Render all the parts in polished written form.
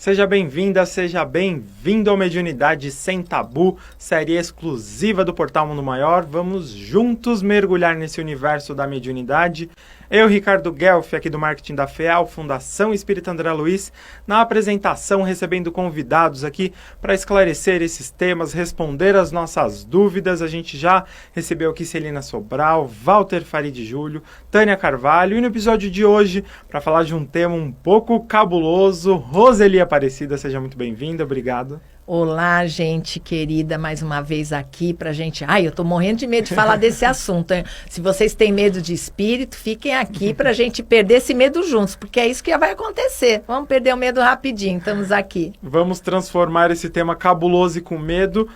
Seja bem-vinda, seja bem-vindo ao Mediunidade Sem Tabu, série exclusiva do Portal Mundo Maior. Vamos juntos mergulhar nesse universo da mediunidade. Eu, Ricardo Guelfi, aqui do Marketing da FEAL, Fundação Espírita André Luiz, na apresentação, recebendo convidados aqui para esclarecer esses temas, responder as nossas dúvidas. A gente já recebeu aqui Celina Sobral, Walter Farid Júlio, Tânia Carvalho, e no episódio de hoje, para falar de um tema um pouco cabuloso, Roseli Aparecida, seja muito bem-vinda, obrigado. Olá, gente querida, mais uma vez aqui pra gente... Ai, eu tô morrendo de medo de falar desse assunto, hein? Se vocês têm medo de espírito, fiquem aqui pra gente perder esse medo juntos, porque é isso que vai acontecer. Vamos perder o medo rapidinho, estamos aqui. Vamos transformar esse tema cabuloso e com medo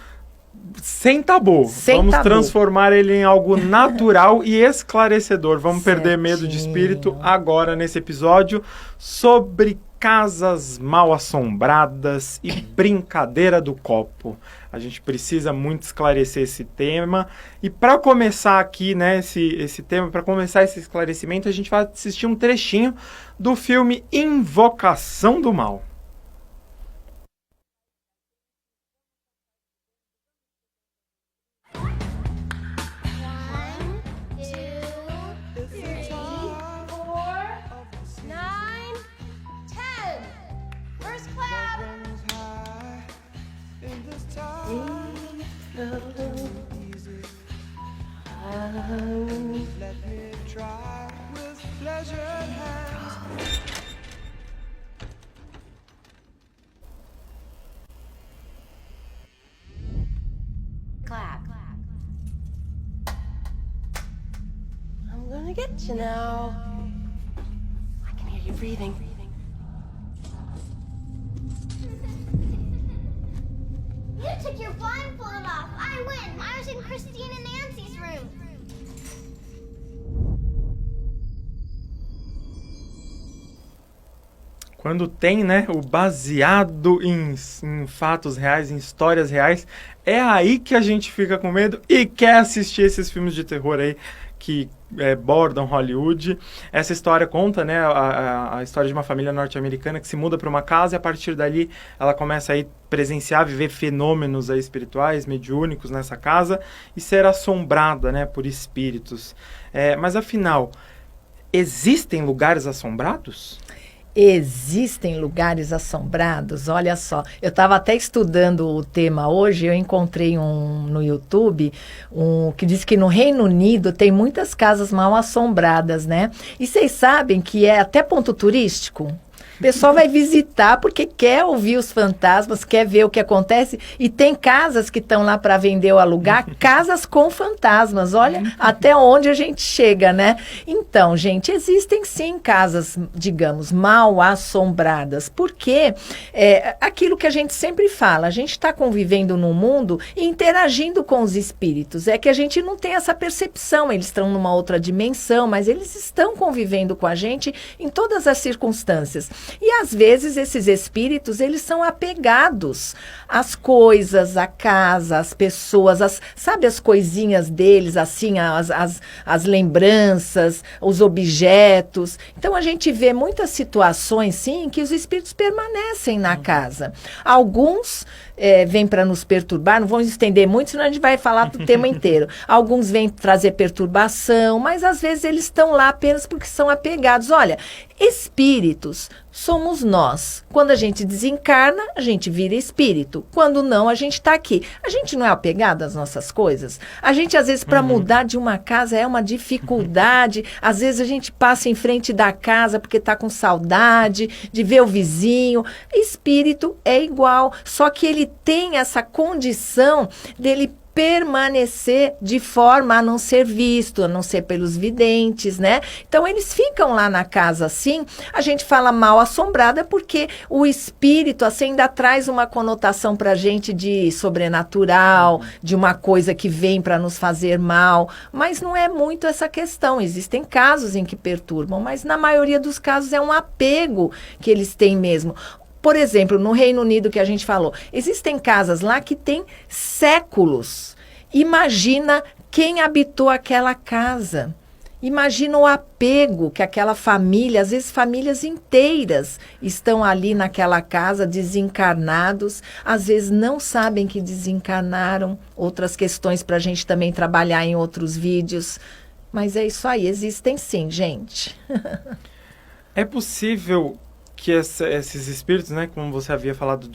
sem tabu. Vamos transformar ele em algo natural e esclarecedor. Vamos perder medo de espírito agora nesse episódio sobre casas mal assombradas e brincadeira do copo. A gente precisa muito esclarecer esse tema. E para começar aqui, né, esse tema, para começar esse esclarecimento, a gente vai assistir um trechinho do filme Invocação do Mal. Let me try with pleasure hands. Clap. I'm gonna get you now. I can hear you breathing. You took your blindfold off. I win. I was in Christine and Nancy's room. Quando tem, né, o baseado em fatos reais, em histórias reais, é aí que a gente fica com medo e quer assistir esses filmes de terror aí que bordam Hollywood. Essa história conta, né, a história de uma família norte-americana que se muda para uma casa e a partir dali ela começa a presenciar, viver fenômenos aí espirituais, mediúnicos nessa casa e ser assombrada, né, por espíritos. Mas afinal, existem lugares assombrados? Existem lugares assombrados? Olha só, eu estava até estudando o tema hoje, eu encontrei no YouTube, que diz que no Reino Unido tem muitas casas mal assombradas, né? E vocês sabem que é até ponto turístico? O pessoal vai visitar porque quer ouvir os fantasmas, quer ver o que acontece. E tem casas que estão lá para vender ou alugar, casas com fantasmas. Olha até onde a gente chega, né? Então, gente, existem sim casas, digamos, mal assombradas. Porque aquilo que a gente sempre fala, a gente está convivendo num mundo e interagindo com os espíritos. É que a gente não tem essa percepção. Eles estão numa outra dimensão, mas eles estão convivendo com a gente em todas as circunstâncias. E às vezes esses espíritos, eles são apegados às coisas, à casa, às pessoas, sabe as coisinhas deles, assim, as lembranças, os objetos. Então a gente vê muitas situações, sim, que os espíritos permanecem na casa. Alguns vêm para nos perturbar, não vamos estender muito, senão a gente vai falar do tema inteiro. Alguns vêm trazer perturbação, mas às vezes eles estão lá apenas porque são apegados. Olha, espíritos somos nós. Quando a gente desencarna, a gente vira espírito. Quando não, a gente está aqui. A gente não é apegado às nossas coisas? A gente, às vezes, para mudar de uma casa é uma dificuldade. Às vezes a gente passa em frente da casa porque está com saudade de ver o vizinho. Espírito é igual, só que ele tem essa condição dele permanecer de forma a não ser visto, a não ser pelos videntes, né? Então, eles ficam lá na casa assim, a gente fala mal assombrada porque o espírito, assim, ainda traz uma conotação pra gente de sobrenatural, de uma coisa que vem para nos fazer mal, mas não é muito essa questão. Existem casos em que perturbam, mas na maioria dos casos é um apego que eles têm mesmo. Por exemplo, no Reino Unido que a gente falou, existem casas lá que têm séculos. Imagina quem habitou aquela casa. Imagina o apego que aquela família, às vezes famílias inteiras, estão ali naquela casa desencarnados, às vezes não sabem que desencarnaram, outras questões para a gente também trabalhar em outros vídeos. Mas é isso aí, existem sim, gente. É possível que esses espíritos, né, como você havia falado,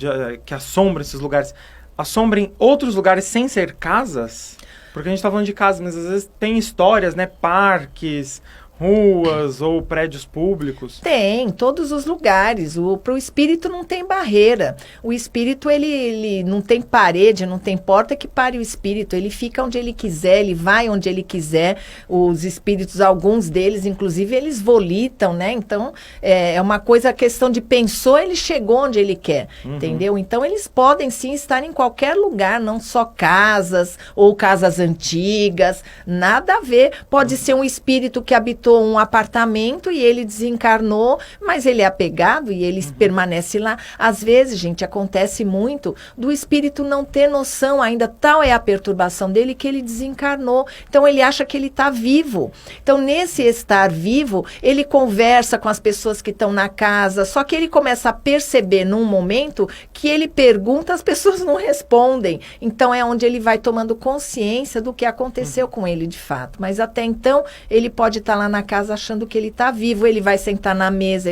que assombram esses lugares, assombrem outros lugares sem ser casas? Porque a gente está falando de casas, mas às vezes tem histórias, né, parques, ruas ou prédios públicos. Tem, todos os lugares. Para o espírito não tem barreira. O espírito, ele não tem parede, não tem porta que pare o espírito. Ele fica onde ele quiser, ele vai onde ele quiser. Os espíritos, alguns deles, inclusive, eles volitam, né? Então, é uma coisa, a questão de pensou, ele chegou onde ele quer, entendeu? Então, eles podem, sim, estar em qualquer lugar, não só casas ou casas antigas, nada a ver. Pode ser um espírito que habitou um apartamento e ele desencarnou, mas ele é apegado e ele permanece lá. Às vezes, gente, acontece muito do espírito não ter noção ainda, tal é a perturbação dele que ele desencarnou. Então, ele acha que ele está vivo. Então, nesse estar vivo, ele conversa com as pessoas que estão na casa, só que ele começa a perceber num momento que ele pergunta, as pessoas não respondem. Então, é onde ele vai tomando consciência do que aconteceu com ele de fato. Mas até então, ele pode estar lá na casa achando que ele está vivo, ele vai sentar na mesa,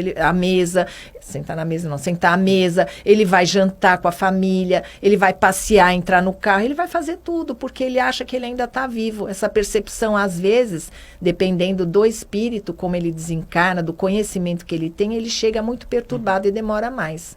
sentar à mesa, ele vai jantar com a família, ele vai passear, entrar no carro, ele vai fazer tudo, porque ele acha que ele ainda está vivo. Essa percepção, às vezes, dependendo do espírito, como ele desencarna, do conhecimento que ele tem, ele chega muito perturbado e demora mais.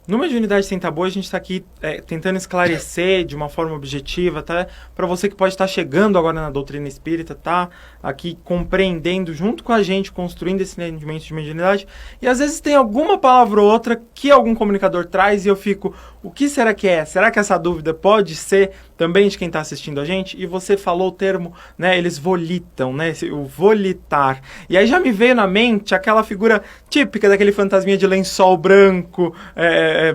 No Mediunidade Sem Tabu, a gente está aqui tentando esclarecer de uma forma objetiva, tá? Para você que pode estar chegando agora na doutrina espírita, tá aqui compreendendo junto com a gente, construindo esse entendimento de mediunidade. E às vezes tem alguma palavra ou outra que algum comunicador traz e eu fico, o que será que é? Será que essa dúvida pode ser também de quem está assistindo a gente? E você falou o termo, né? Eles volitam, né? O volitar. E aí já me veio na mente aquela figura típica daquele fantasminha de lençol branco,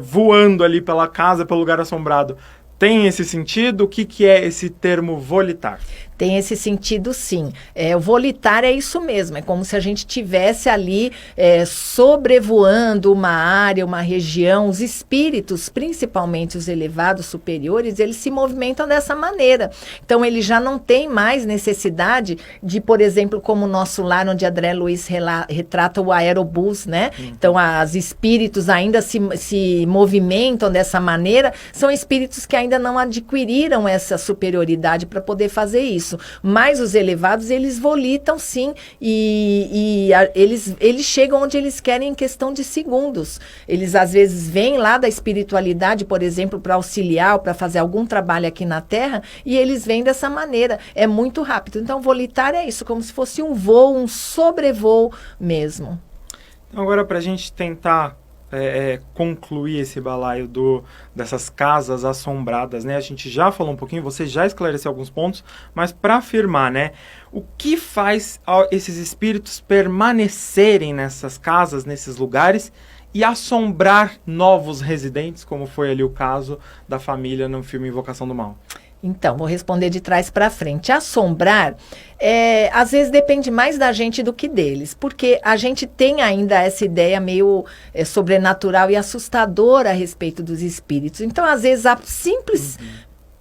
voando ali pela casa, pelo lugar assombrado. Tem esse sentido? O que é esse termo volitar? Tem esse sentido, sim. O volitar é isso mesmo, é como se a gente tivesse ali sobrevoando uma área, uma região. Os espíritos, principalmente os elevados superiores, eles se movimentam dessa maneira. Então, ele já não tem mais necessidade de, por exemplo, como o nosso lar, onde André Luiz retrata o aerobus, né? Então, os espíritos ainda se movimentam dessa maneira, são espíritos que ainda não adquiriram essa superioridade para poder fazer isso. Mas os elevados, eles volitam sim, eles chegam onde eles querem em questão de segundos. Eles às vezes vêm lá da espiritualidade, por exemplo, para auxiliar, para fazer algum trabalho aqui na Terra, e eles vêm dessa maneira, é muito rápido. Então, volitar é isso, como se fosse um voo, um sobrevoo mesmo. Então, agora para a gente tentar concluir esse balaio dessas casas assombradas, né? A gente já falou um pouquinho, você já esclareceu alguns pontos, mas para afirmar, né? O que faz esses espíritos permanecerem nessas casas, nesses lugares, e assombrar novos residentes, como foi ali o caso da família no filme Invocação do Mal? Então, vou responder de trás para frente. Assombrar, às vezes depende mais da gente do que deles, porque a gente tem ainda essa ideia meio sobrenatural e assustadora a respeito dos espíritos. Então, às vezes, a simples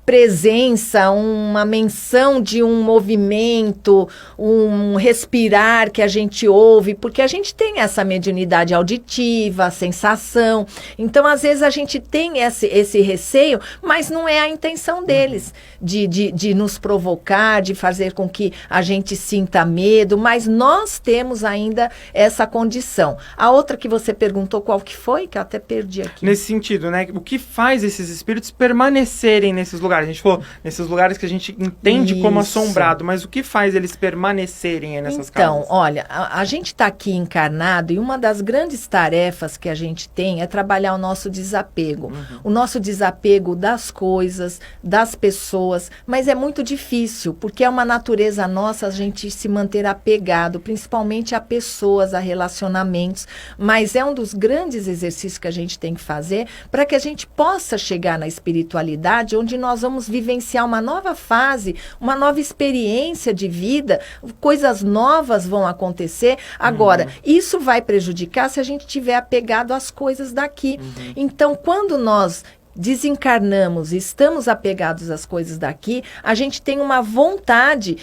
presença, uma menção de um movimento, um respirar que a gente ouve, porque a gente tem essa mediunidade auditiva, a sensação. Então, às vezes, a gente tem esse receio, mas não é a intenção deles de nos provocar, de fazer com que a gente sinta medo, mas nós temos ainda essa condição. A outra que você perguntou, qual que foi? Que eu até perdi aqui. Nesse sentido, né? O que faz esses espíritos permanecerem nesses lugares? A gente falou nesses lugares que a gente entende como assombrado, mas o que faz eles permanecerem nessas casas? Então, olha, a gente está aqui encarnado e uma das grandes tarefas que a gente tem é trabalhar o nosso desapego. O nosso desapego das coisas, das pessoas, mas é muito difícil, porque é uma natureza nossa a gente se manter apegado, principalmente a pessoas, a relacionamentos, mas é um dos grandes exercícios que a gente tem que fazer para que a gente possa chegar na espiritualidade onde nós vamos vivenciar uma nova fase, uma nova experiência de vida, coisas novas vão acontecer. Agora, isso vai prejudicar se a gente tiver apegado às coisas daqui. Então, quando nós desencarnamos e estamos apegados às coisas daqui, a gente tem uma vontade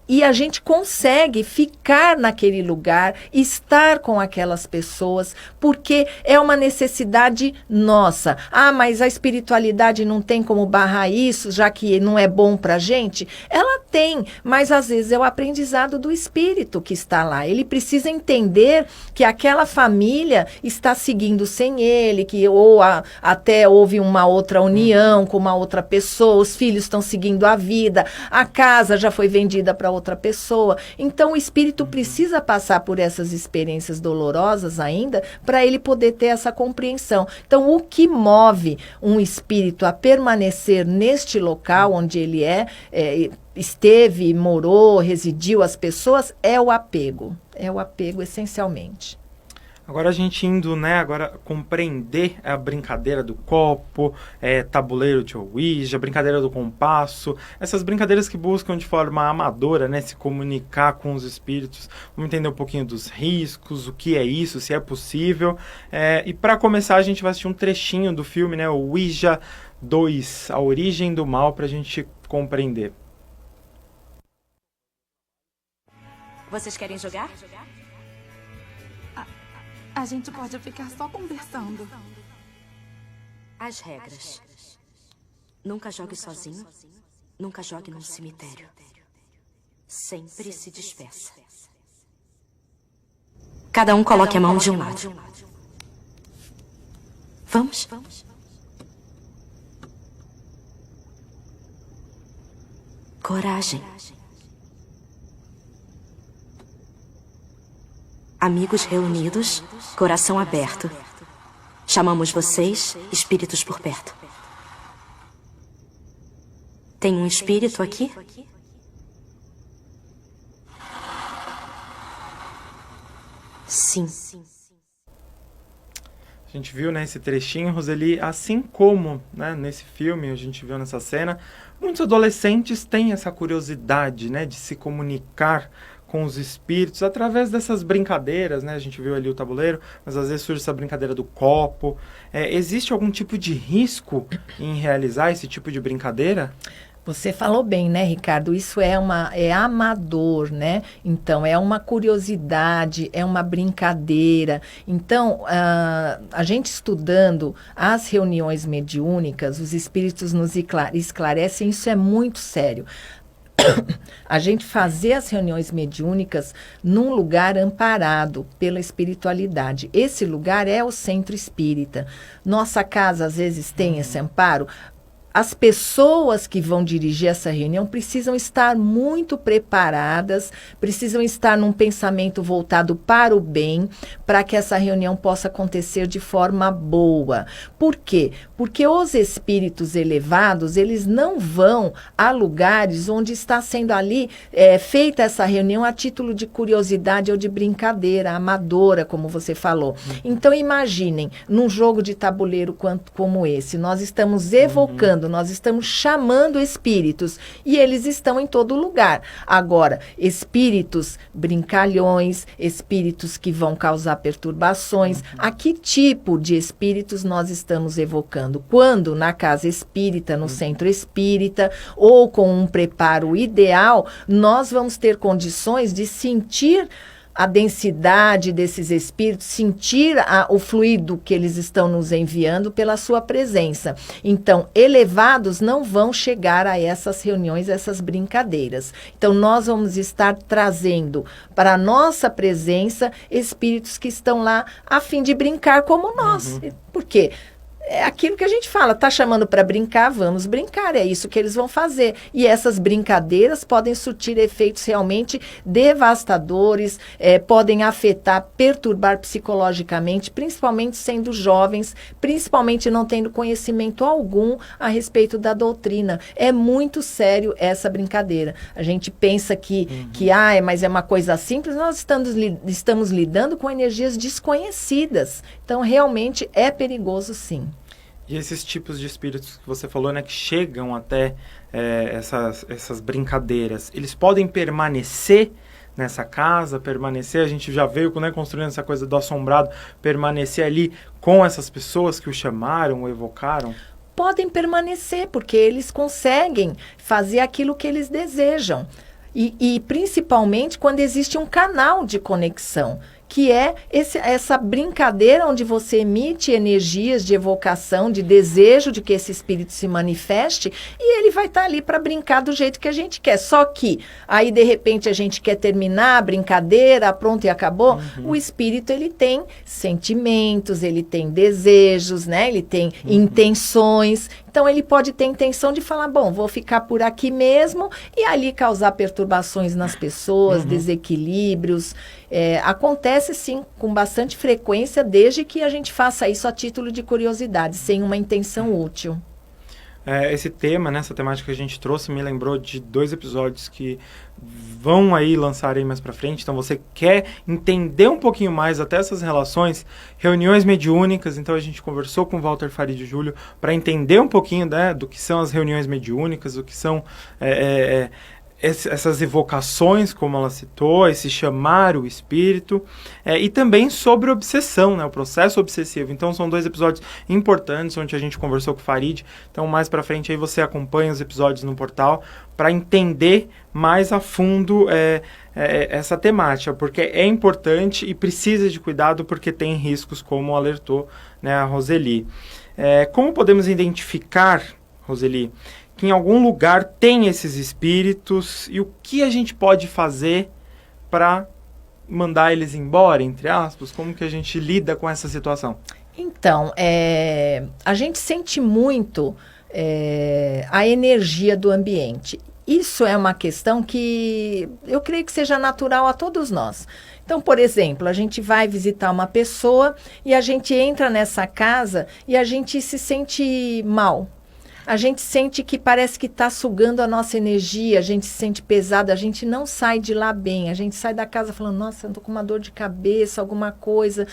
e a gente consegue ficar naquele lugar, estar com aquelas pessoas, porque é uma necessidade nossa. Ah, mas a espiritualidade não tem como barrar isso, já que não é bom pra gente? Ela tem, mas às vezes é o aprendizado do espírito que está lá. Ele precisa entender que aquela família está seguindo sem ele, que até houve uma outra união com uma outra pessoa, os filhos estão seguindo a vida, a casa já foi vendida para outra pessoa. Então o espírito precisa passar por essas experiências dolorosas ainda para ele poder ter essa compreensão. Então o que move um espírito a permanecer neste local onde ele esteve, morou, residiu as pessoas, é o apego. É o apego essencialmente. Agora a gente indo, né, agora compreender a brincadeira do copo, tabuleiro de Ouija, brincadeira do compasso, essas brincadeiras que buscam de forma amadora, né, se comunicar com os espíritos. Vamos entender um pouquinho dos riscos, o que é isso, se é possível. E para começar a gente vai assistir um trechinho do filme, né, Ouija 2, A Origem do Mal, para a gente compreender. Vocês querem jogar? A gente pode ficar só conversando. As regras. Nunca jogue sozinho. Nunca jogue num cemitério. Sempre se despeça. Cada um coloque a mão de um lado. Vamos? Coragem. Amigos reunidos, coração aberto. Chamamos vocês, espíritos por perto. Tem um espírito aqui? Sim. A gente viu, né, esse trechinho, Roseli, assim como, né, nesse filme, a gente viu nessa cena, muitos adolescentes têm essa curiosidade, né, de se comunicar com os espíritos através dessas brincadeiras, né? A gente viu ali o tabuleiro, mas às vezes surge essa brincadeira do copo. Existe algum tipo de risco em realizar esse tipo de brincadeira? Você falou bem, né, Ricardo? Isso é amador, né? Então, é uma curiosidade, é uma brincadeira. Então, a gente estudando as reuniões mediúnicas, os espíritos nos esclarecem, isso é muito sério. A gente fazer as reuniões mediúnicas num lugar amparado pela espiritualidade. Esse lugar é o centro espírita. Nossa casa, às vezes, tem esse amparo. As pessoas que vão dirigir essa reunião precisam estar muito preparadas, precisam estar num pensamento voltado para o bem, para que essa reunião possa acontecer de forma boa. Por quê? Porque os espíritos elevados, eles não vão a lugares onde está sendo ali feita essa reunião a título de curiosidade ou de brincadeira, amadora, como você falou. Então, imaginem, num jogo de tabuleiro como esse, nós estamos evocando, nós estamos chamando espíritos e eles estão em todo lugar. Agora, espíritos brincalhões, espíritos que vão causar perturbações, a que tipo de espíritos nós estamos evocando? Quando na casa espírita, no centro espírita, ou com um preparo ideal, nós vamos ter condições de sentir a densidade desses espíritos, sentir o fluido que eles estão nos enviando pela sua presença. Então, elevados não vão chegar a essas reuniões, essas brincadeiras. Então, nós vamos estar trazendo para a nossa presença espíritos que estão lá a fim de brincar como nós. Por quê? É aquilo que a gente fala, tá chamando para brincar, vamos brincar, é isso que eles vão fazer. E essas brincadeiras podem surtir efeitos realmente devastadores, podem afetar, perturbar psicologicamente, principalmente sendo jovens, principalmente não tendo conhecimento algum a respeito da doutrina. É muito sério essa brincadeira. A gente pensa mas é uma coisa simples, nós estamos lidando com energias desconhecidas. Então, realmente é perigoso, sim. E esses tipos de espíritos que você falou, né, que chegam até essas brincadeiras, eles podem permanecer nessa casa, permanecer, a gente já veio, né, construindo essa coisa do assombrado, permanecer ali com essas pessoas que o chamaram, o evocaram? Podem permanecer, porque eles conseguem fazer aquilo que eles desejam. E principalmente quando existe um canal de conexão, que é essa brincadeira onde você emite energias de evocação, de desejo de que esse espírito se manifeste, e ele vai estar ali para brincar do jeito que a gente quer. Só que aí, de repente, a gente quer terminar a brincadeira, pronto e acabou. O espírito, ele tem sentimentos, ele tem desejos, né? Ele tem intenções. Então, ele pode ter intenção de falar, bom, vou ficar por aqui mesmo, e ali causar perturbações nas pessoas, desequilíbrios. Acontece, sim, com bastante frequência, desde que a gente faça isso a título de curiosidade, sem uma intenção útil. Esse tema, né, essa temática que a gente trouxe, me lembrou de 2 episódios que vão aí lançar aí mais pra frente. Então, você quer entender um pouquinho mais até essas relações, reuniões mediúnicas. Então, a gente conversou com o Walter Farid Júlio para entender um pouquinho, né, do que são as reuniões mediúnicas, o que são essas evocações, como ela citou, esse chamar o espírito, e também sobre obsessão, né, o processo obsessivo. Então, são 2 episódios importantes, onde a gente conversou com o Farid. Então, mais pra frente, aí você acompanha os episódios no portal para entender mais a fundo essa temática, porque é importante e precisa de cuidado, porque tem riscos, como alertou, né, a Roseli. Como podemos identificar, Roseli, que em algum lugar tem esses espíritos, e o que a gente pode fazer para mandar eles embora, entre aspas? Como que a gente lida com essa situação? Então, a gente sente muito a energia do ambiente. Isso é uma questão que eu creio que seja natural a todos nós. Então, por exemplo, a gente vai visitar uma pessoa e a gente entra nessa casa e a gente se sente mal. A gente sente que parece que está sugando a nossa energia, a gente se sente pesado, a gente não sai de lá bem, a gente sai da casa falando, nossa, eu estou com uma dor de cabeça, alguma coisa.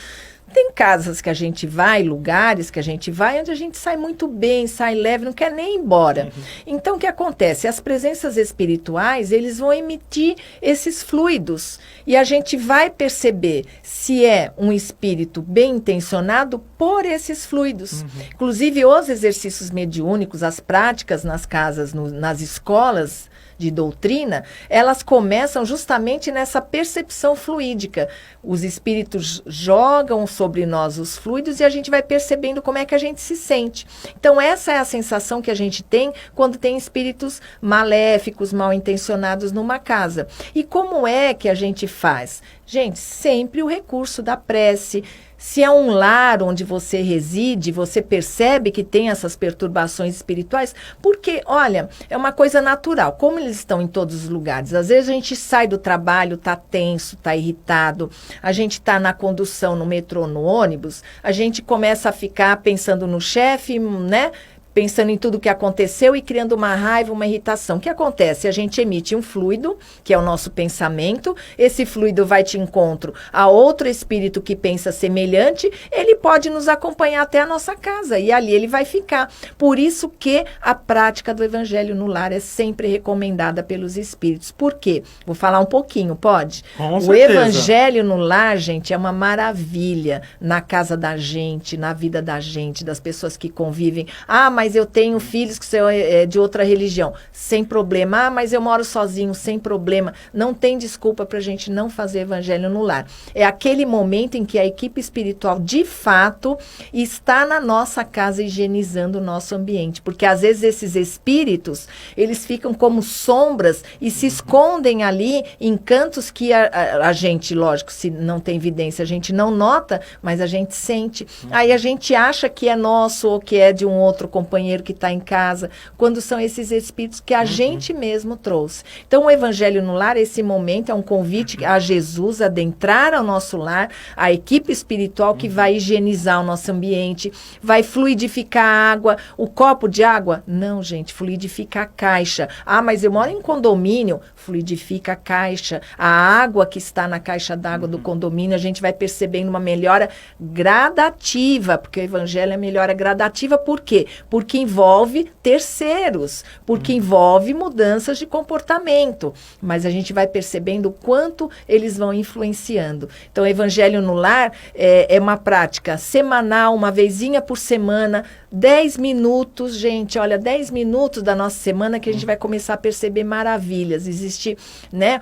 Tem casas que a gente vai, lugares que a gente vai, onde a gente sai muito bem, sai leve, não quer nem ir embora. Então, o que acontece? As presenças espirituais, eles vão emitir esses fluidos. E a gente vai perceber se é um espírito bem intencionado por esses fluidos. Inclusive, os exercícios mediúnicos, as práticas nas casas, nas escolas de doutrina, elas começam justamente nessa percepção fluídica. Os espíritos jogam sobre nós os fluidos e a gente vai percebendo como é que a gente se sente. Então, essa é a sensação que a gente tem quando tem espíritos maléficos, mal intencionados numa casa. E como é que a gente faz? Gente, sempre o recurso da prece. Se é um lar onde você reside, você percebe que tem essas perturbações espirituais, porque, olha, é uma coisa natural, como eles estão em todos os lugares. Às vezes a gente sai do trabalho, tá tenso, tá irritado, a gente tá na condução, no metrô, no ônibus, a gente começa a ficar pensando no chefe, né? Pensando em tudo que aconteceu e criando uma raiva, uma irritação. O que acontece? A gente emite um fluido, que é o nosso pensamento. Esse fluido vai de encontro a outro espírito que pensa semelhante. Ele pode nos acompanhar até a nossa casa e ali ele vai ficar. Por isso que a prática do evangelho no lar é sempre recomendada pelos espíritos. Por quê? Vou falar um pouquinho, pode? Com o certeza. evangelho no lar, gente, é uma maravilha na casa da gente, na vida da gente, das pessoas que convivem. Mas eu tenho filhos que são de outra religião, sem problema. Mas eu moro sozinho, sem problema. Não tem desculpa para a gente não fazer evangelho no lar. É aquele momento em que a equipe espiritual, de fato, está na nossa casa higienizando o nosso ambiente. Porque, às vezes, esses espíritos, eles ficam como sombras e se escondem ali em cantos que a gente, lógico, se não tem evidência, a gente não nota, mas a gente sente. Aí a gente acha que é nosso ou que é de um outro companheiro, companheiro que está em casa, quando são esses espíritos que a gente mesmo trouxe. Então, o Evangelho no Lar, esse momento, é um convite a Jesus adentrar ao nosso lar, a equipe espiritual que vai higienizar o nosso ambiente, vai fluidificar a água. O copo de água? Não, gente, fluidifica a caixa. Ah, mas eu moro em condomínio. Fluidifica a caixa. A água que está na caixa d'água do condomínio, a gente vai percebendo uma melhora gradativa, porque o Evangelho é melhora gradativa, por quê? Porque envolve terceiros, porque envolve mudanças de comportamento, mas a gente vai percebendo o quanto eles vão influenciando. Então, o Evangelho no Lar é uma prática semanal, uma vezinha por semana, 10 minutos, gente, olha, 10 minutos da nossa semana que a gente vai começar a perceber maravilhas. Existe, né,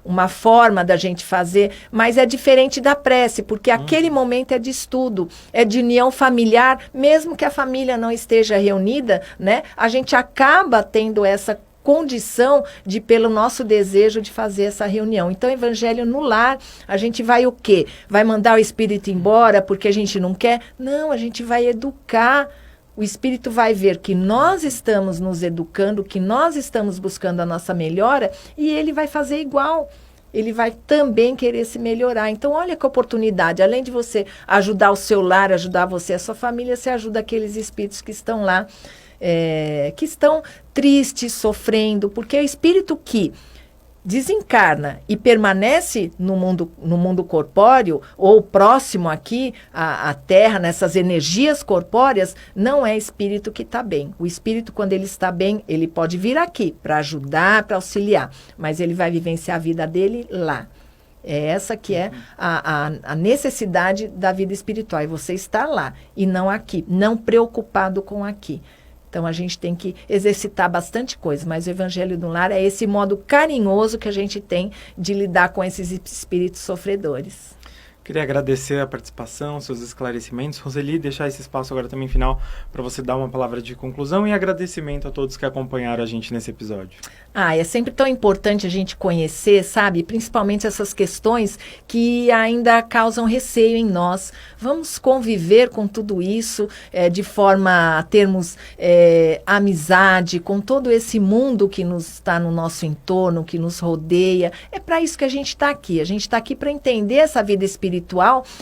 uma forma da gente fazer, mas é diferente da prece, porque aquele momento é de estudo, é de união familiar, mesmo que a família não esteja reunida, né, a gente acaba tendo essa condição de, pelo nosso desejo de fazer essa reunião. Então, Evangelho no Lar, a gente vai o quê? Vai mandar o espírito embora porque a gente não quer? Não, a gente vai educar. O espírito vai ver que nós estamos nos educando, que nós estamos buscando a nossa melhora, e ele vai fazer igual. Ele vai também querer se melhorar. Então, olha que oportunidade. Além de você ajudar o seu lar, ajudar você, a sua família, você ajuda aqueles espíritos que estão lá, que estão tristes, sofrendo, porque é o espírito que desencarna e permanece no mundo corpóreo, ou próximo aqui à Terra, nessas energias corpóreas, não é espírito que está bem. O espírito, quando ele está bem, ele pode vir aqui para ajudar, para auxiliar, mas ele vai vivenciar a vida dele lá. É essa que é a necessidade da vida espiritual, e você está lá, e não aqui, não preocupado com aqui. Então, a gente tem que exercitar bastante coisa, mas o Evangelho no Lar é esse modo carinhoso que a gente tem de lidar com esses espíritos sofredores. Queria agradecer a participação, seus esclarecimentos. Roseli, deixar esse espaço agora também final para você dar uma palavra de conclusão e agradecimento a todos que acompanharam a gente nesse episódio. É sempre tão importante a gente conhecer, sabe? Principalmente essas questões que ainda causam receio em nós. Vamos conviver com tudo isso de forma a termos amizade com todo esse mundo que está no nosso entorno, que nos rodeia. É para isso que a gente está aqui. A gente está aqui para entender essa vida espiritual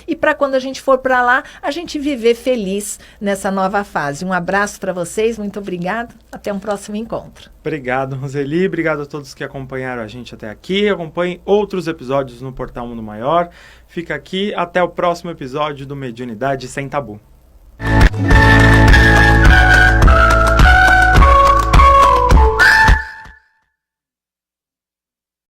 e para quando a gente for para lá, a gente viver feliz nessa nova fase. Um abraço para vocês, muito obrigado. Até um próximo encontro. Obrigado, Roseli. Obrigado a todos que acompanharam a gente até aqui. Acompanhem outros episódios no Portal Mundo Maior. Fica aqui. Até o próximo episódio do Mediunidade Sem Tabu.